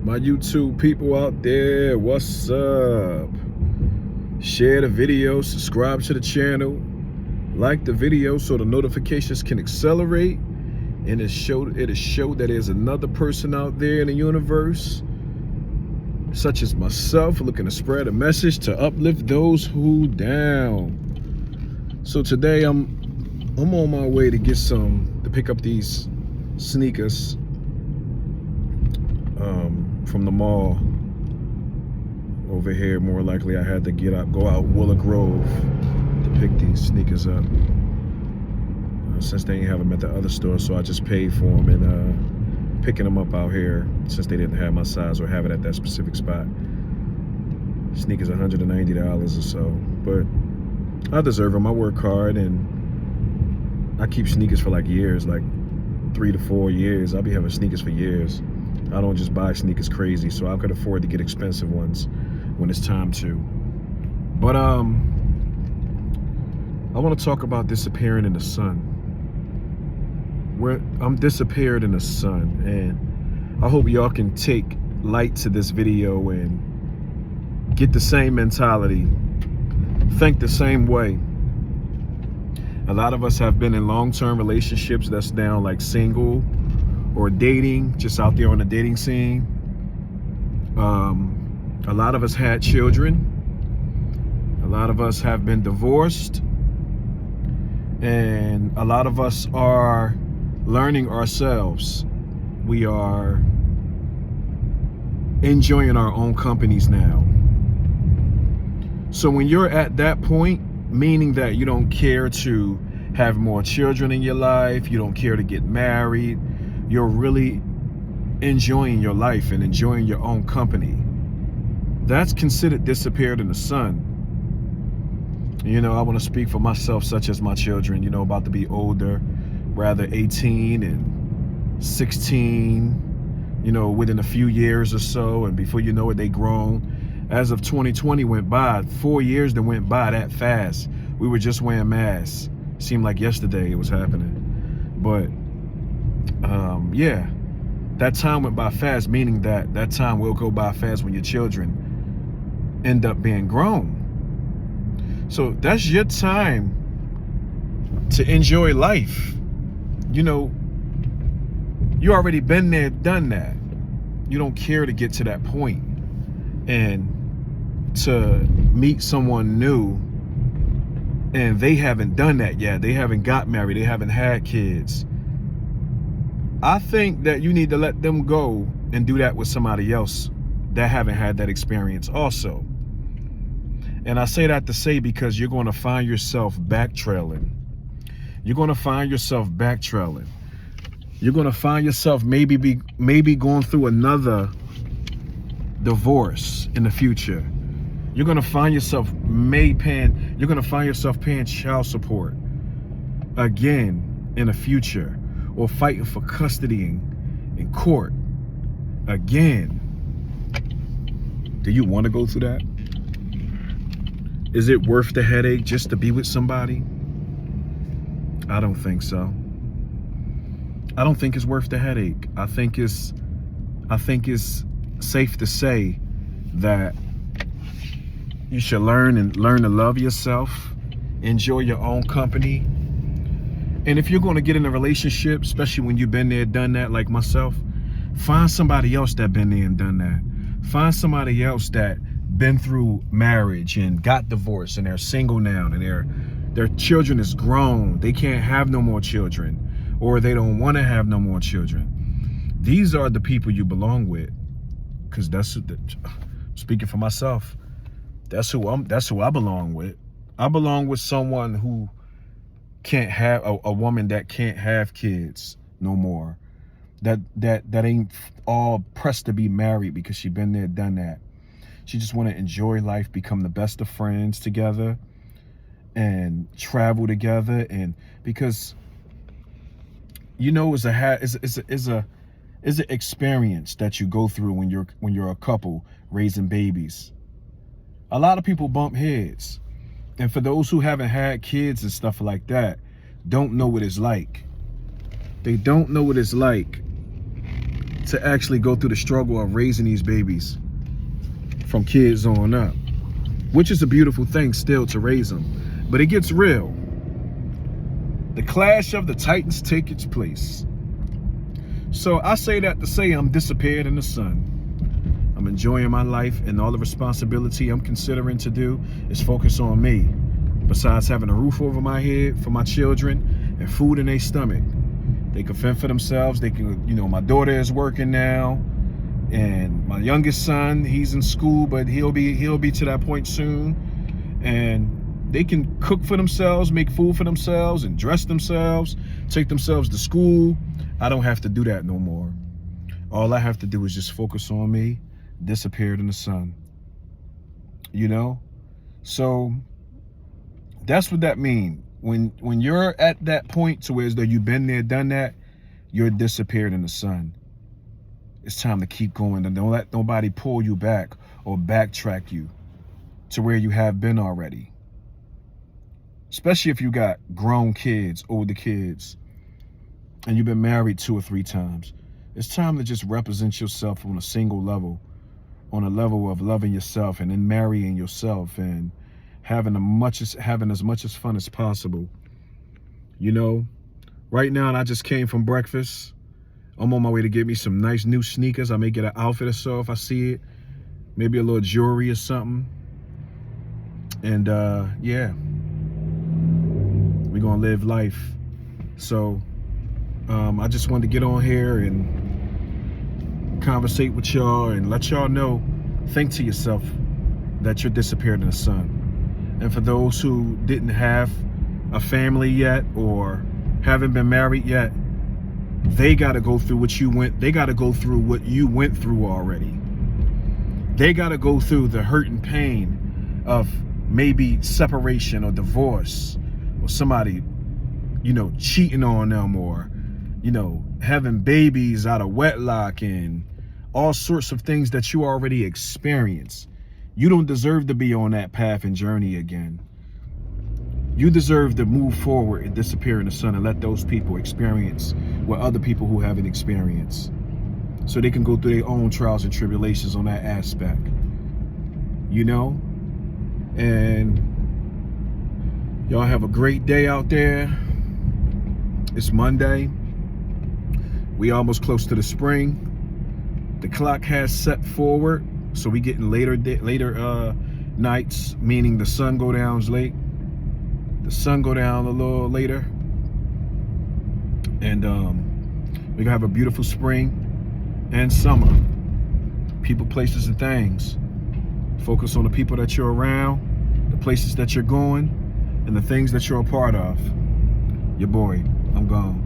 My YouTube people out there, what's up? Share the video, subscribe to the channel, like the video so the notifications can accelerate, and it'll show that there's another person out there in the universe, such as myself, looking to spread a message to uplift those who down. So today I'm on my way to pick up these sneakers from the mall over here. More likely I had to go out Willow Grove to pick these sneakers up since they didn't have them at the other store, so I just paid for them and picking them up out here since they didn't have my size or have it at that specific spot. Sneakers $190 or so, but I deserve them. I work hard and I keep sneakers for like years, like 3 to 4 years. I'll be having sneakers for years. I don't just buy sneakers crazy, so I could afford to get expensive ones when it's time to. But I want to talk about disappearing in the sun. I'm disappeared in the sun, and I hope y'all can take light to this video and get the same mentality, think the same way. A lot of us have been in long-term relationships that's now like single or dating, just out there on the dating scene. A lot of us had children. A lot of us have been divorced. And a lot of us are learning ourselves. We are enjoying our own companies now. So when you're at that point, meaning that you don't care to have more children in your life, you don't care to get married, you're really enjoying your life and enjoying your own company, that's considered disappeared in the sun. You know, I want to speak for myself, such as my children, you know, about to be older, rather 18 and 16, you know, within a few years or so, and before you know it, they grown. As of 2020 went by, 4 years that went by that fast. We were just wearing masks. Seemed like yesterday it was happening. But yeah, that time went by fast, meaning that time will go by fast when your children end up being grown. So that's your time to enjoy life. You know, you already been there, done that. You don't care to get to that point and to meet someone new, and they haven't done that yet. They haven't got married. They haven't had kids. I think that you need to let them go and do that with somebody else that haven't had that experience also. And I say that to say, because you're going to find yourself backtrailing. You're going to find yourself backtrailing. You're going to find yourself maybe going through another divorce in the future. You're going to find yourself paying child support again in the future, or fighting for custody in court again. Do you want to go through that? Is it worth the headache just to be with somebody? I don't think so. I don't think it's worth the headache. I think it's safe to say that you should learn to love yourself, enjoy your own company. And if you're going to get in a relationship, especially when you've been there, done that, like myself, find somebody else that been there and done that. Find somebody else that been through marriage and got divorced and they're single now, and their children is grown. They can't have no more children, or they don't want to have no more children. These are the people you belong with, because speaking for myself, that's who I belong with. I belong with someone who can't have a woman that can't have kids no more, that ain't all pressed to be married because she been there, done that. She just want to enjoy life, become the best of friends together, and travel together. And because, you know, it's an experience that you go through when you're a couple raising babies. A lot of people bump heads. And for those who haven't had kids and stuff like that, don't know what it's like. They don't know what it's like to actually go through the struggle of raising these babies from kids on up, which is a beautiful thing still to raise them. But it gets real. The clash of the titans take its place. So I say that to say I'm disappeared in the sun. I'm enjoying my life, and all the responsibility I'm considering to do is focus on me. Besides having a roof over my head for my children and food in their stomach. They can fend for themselves. They can, you know, my daughter is working now, and my youngest son, he's in school, but he'll be to that point soon. And they can cook for themselves, make food for themselves, and dress themselves, take themselves to school. I don't have to do that no more. All I have to do is just focus on me, disappeared in the sun. You know? So that's what that means. When you're at that point to where as though you've been there, done that, you're disappeared in the sun. It's time to keep going, and don't let nobody pull you back or backtrack you to where you have been already. Especially if you got grown kids, older kids, and you've been married 2 or 3 times. It's time to just represent yourself on a single level, on a level of loving yourself and then marrying yourself and having as much as fun as possible. You know, right now, and I just came from breakfast. I'm on my way to get me some nice new sneakers. I may get an outfit or so if I see it. Maybe a little jewelry or something. And yeah, we're gonna live life. So I just wanted to get on here and conversate with y'all and let y'all know, think to yourself that you're disappeared in the sun. And for those who didn't have a family yet or haven't been married yet, they got to go through what you went. They got to go through what you went through already. They got to go through the hurt and pain of maybe separation or divorce, or somebody, you know, cheating on them, or, you know, having babies out of wedlock, and all sorts of things that you already experienced. You don't deserve to be on that path and journey again. You deserve to move forward and disappear in the sun and let those people experience what other people who haven't experienced, so they can go through their own trials and tribulations on that aspect, you know? And y'all have a great day out there. It's Monday. We almost close to the spring. The clock has set forward, so we getting later nights, meaning the sun go down late. The sun go down a little later, and we're gonna have a beautiful spring and summer. People, places, and things. Focus on the people that you're around, the places that you're going, and the things that you're a part of. Your boy, I'm gone.